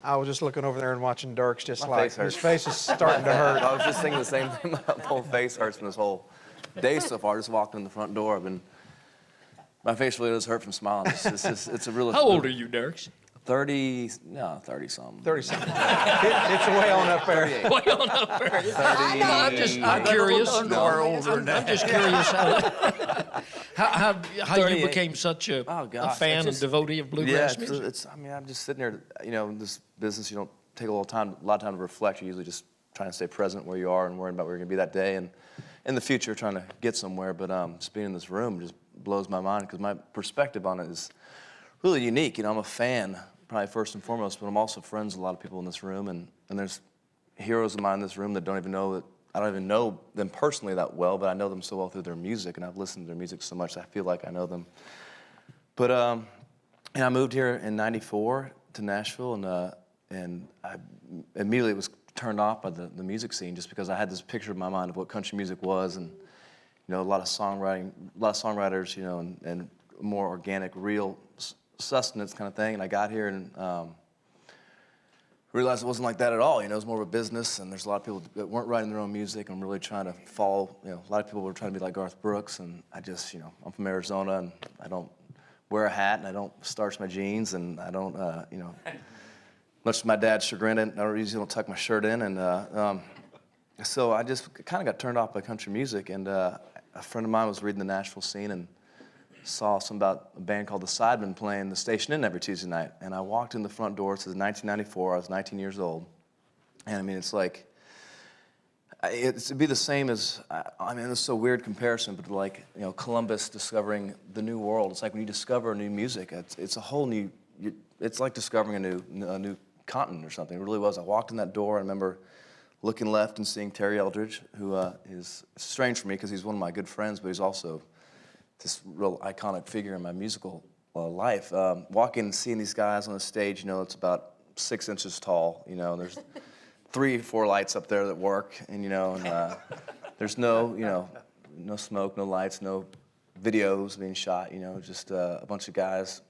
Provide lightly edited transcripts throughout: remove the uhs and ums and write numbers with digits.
I was just looking over there and watching Dierks just My like, face hurts. his face is starting to hurt. I was just thinking the same thing. My whole face hurts from this whole day so far. Just walking in the front door. My face really does hurt from smiling. It's a real. How old are you, Dierks? 30-something. 30-something. It's way on up there. Way on up there. 30. I'm curious. I'm just curious how you became such a fan and devotee of bluegrass music. I mean, I'm just sitting here, you know, in this business, you don't take a lot of time to reflect. You're usually just trying to stay present where you are and worrying about where you're going to be that day and in the future trying to get somewhere. But just being in this room just blows my mind because my perspective on it is really unique. You know, I'm a fan, probably first and foremost, but I'm also friends with a lot of people in this room, and there's heroes of mine in this room that I don't even know them personally that well, but I know them so well through their music, and I've listened to their music so much that I feel like I know them. But and I moved here in '94 to Nashville, and I immediately was turned off by the music scene just because I had this picture in my mind of what country music was, and you know, a lot of songwriters, you know, and more organic, real sustenance kind of thing. And I got here and realized it wasn't like that at all. You know, it was more of a business, and there's a lot of people that weren't writing their own music and really trying to follow. You know, a lot of people were trying to be like Garth Brooks, and I just, you know, I'm from Arizona, and I don't wear a hat, and I don't starch my jeans, and I don't, you know, much to my dad's chagrin, I usually don't tuck my shirt in, and so I just kind of got turned off by country music, and a friend of mine was reading the Nashville scene and saw something about a band called the Sidemen playing the Station Inn every Tuesday night. And I walked in the front door. It says 1994. I was 19 years old. And I mean, it's like, it'd be the same as, I mean, it's so weird comparison, but like, you know, Columbus discovering the new world. It's like when you discover new music, it's a whole new, it's like discovering a new continent or something. It really was. I walked in that door. I remember looking left and seeing Terry Eldridge, who is strange for me because he's one of my good friends, but he's also this real iconic figure in my musical life. Walking and seeing these guys on the stage, you know, it's about 6 inches tall, you know, and there's 3 or 4 lights up there that work, and, you know, and there's no, you know, no smoke, no lights, no videos being shot, you know, just a bunch of guys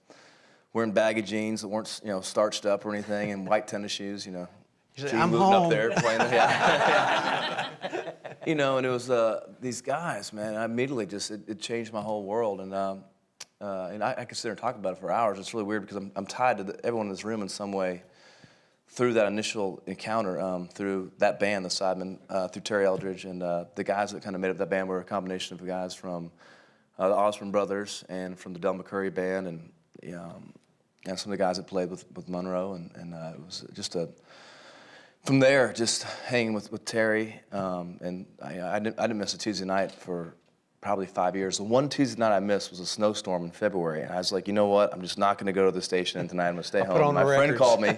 wearing baggy jeans that weren't, you know, starched up or anything, and white tennis shoes, you know. I'm moving home. up there playing the, yeah. You know, and it was these guys, man. I immediately just it changed my whole world, and I could sit there and talk about it for hours. It's really weird because I'm tied to everyone in this room in some way through that initial encounter, through that band, the Sidemen, through Terry Eldridge, and the guys that kind of made up that band were a combination of guys from the Osborne Brothers and from the Del McCoury band, and some of the guys that played with Monroe, and it was just from there, just hanging with Terry, and I didn't miss a Tuesday night for probably 5 years. The one Tuesday night I missed was a snowstorm in February, and I was like, you know what? I'm just not going to go to the station tonight. I'm going to stay home. My friend called me.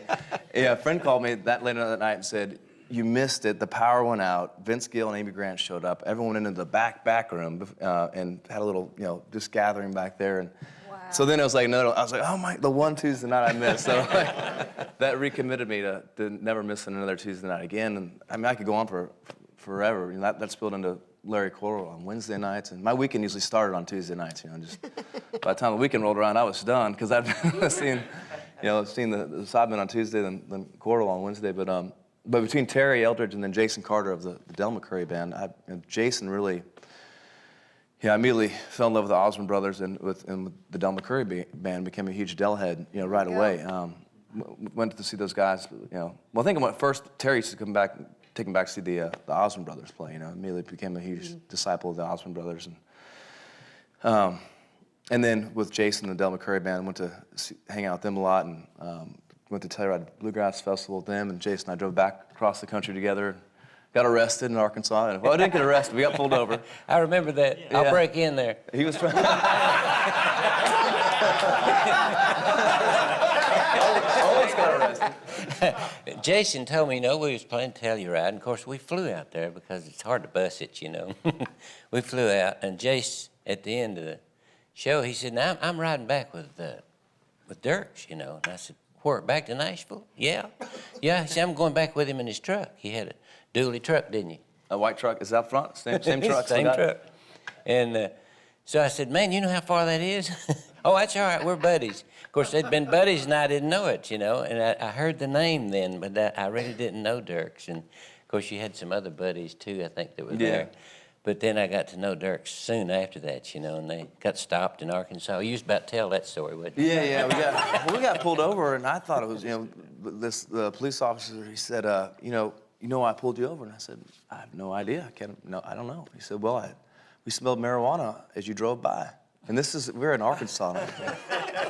Yeah, a friend called me later that night and said, you missed it. The power went out. Vince Gill and Amy Grant showed up. Everyone went into the back room and had a little, you know, just gathering back there. And so then I was like, no, I was like, oh my, the one Tuesday night I missed. So like, that recommitted me to never miss another Tuesday night again. And I mean, I could go on for forever. You know, that spilled into Larry Coral on Wednesday nights, and my weekend usually started on Tuesday nights. You know, just by the time the weekend rolled around, I was done because I'd been seeing the Sidemen on Tuesday, then Coral on Wednesday. But between Terry Eldridge and then Jason Carter of the Del McCoury band, Jason really. Yeah, I immediately fell in love with the Osborne Brothers and with the Del McCoury band, became a huge Del head, you know, right away. Went to see those guys, you know. Well, I think when first Terry used to take him back to see the Osborne Brothers play, you know. Immediately became a huge disciple of the Osborne Brothers, and then with Jason and the Del McCoury band, went to hang out with them a lot, and went to Telluride Bluegrass Festival with them, and Jason and I drove back across the country together. Got arrested in Arkansas. And, well, I didn't get arrested. We got pulled over. I remember that. Yeah. I'll break in there. He was trying. Always got arrested. Jason told me, you know, we was playing Telluride, and of course we flew out there because it's hard to bus it, you know. We flew out, and Jace, at the end of the show, he said, "Now I'm riding back with Dierks, you know." And I said, "Where, back to Nashville?" "Yeah." "Yeah." He said, "I'm going back with him in his truck." He had a dually truck, didn't you? A white truck is out front, same truck. Same truck. And So I said, man, you know how far that is? Oh, that's all right, we're buddies. Of course, they'd been buddies and I didn't know it, you know, and I heard the name then, but I really didn't know Dierks. And of course, you had some other buddies too, I think, that were there. But then I got to know Dierks soon after that, you know, and they got stopped in Arkansas. You was about to tell that story, wouldn't you? Yeah, we got pulled over, and I thought it was, the police officer, he said, you know why I pulled you over? And I said, I have no idea. I don't know. He said, well, we smelled marijuana as you drove by. And we're in Arkansas now.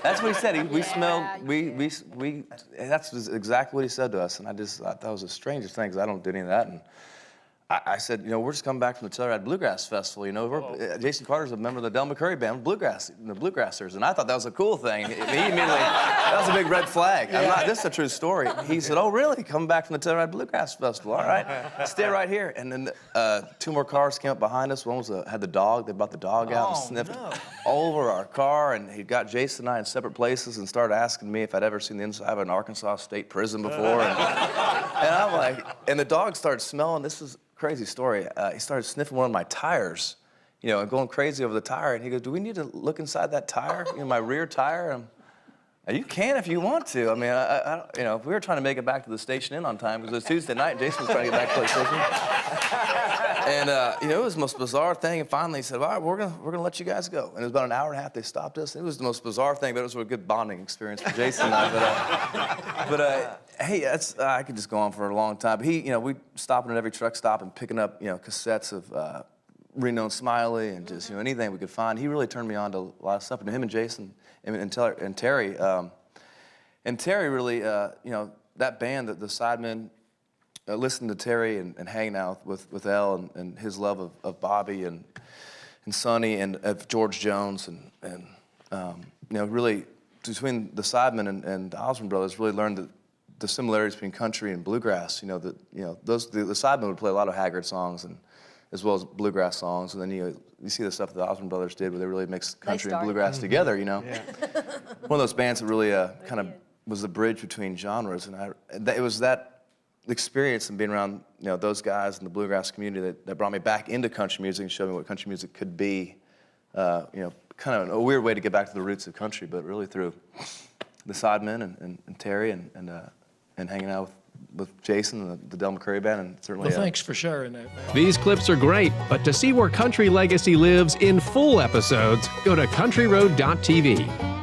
That's what he said. We smelled, that's exactly what he said to us. And I thought that was the strangest thing, because I don't do any of that. And I said, we're just coming back from the Telluride Bluegrass Festival. Jason Carter's a member of the Del McCurry Band, the Bluegrassers, and I thought that was a cool thing. He immediately, that was a big red flag. This is a true story. He said, oh, really? Coming back from the Telluride Bluegrass Festival? All right, stay right here. And then 2 more cars came up behind us. One had the dog. They brought the dog out and sniffed all over our car. And he got Jason and I in separate places and started asking me if I'd ever seen the inside of an Arkansas state prison before. And I'm like, and the dog started smelling. This is crazy story. He started sniffing one of my tires, and going crazy over the tire. And he goes, do we need to look inside that tire, my rear tire? You can if you want to. I mean, if we were trying to make it back to the Station Inn on time, because it was Tuesday night, and Jason was trying to get back to the station. And, it was the most bizarre thing. And finally he said, all right, we're gonna let you guys go. And it was about an hour and a half they stopped us. It was the most bizarre thing, but it was a good bonding experience for Jason and I. Hey, I could just go on for a long time. But we stopping at every truck stop and picking up, cassettes of Reno and Smiley and just, anything we could find. He really turned me on to a lot of stuff. And him and Jason and Terry, and Terry really, that band, the Sidemen, listening to Terry and hanging out with El and his love of Bobby and Sonny and of George Jones and really between the Sidemen and the Osmond Brothers really learned the similarities between country and bluegrass. The Sidemen would play a lot of Haggard songs and as well as bluegrass songs, and then you see the stuff that the Osmond Brothers did where they really mixed country and bluegrass together. Yeah. One of those bands that really kind of was the bridge between genres, and it was that experience and being around those guys in the bluegrass community that brought me back into country music and showed me what country music could be. Kind of a weird way to get back to the roots of country, but really through the Sidemen and Terry and hanging out with Jason and the Del McCurry Band, and certainly. Well, thanks for sharing that, man. These clips are great, but to see where country legacy lives in full episodes, go to countryroad.tv.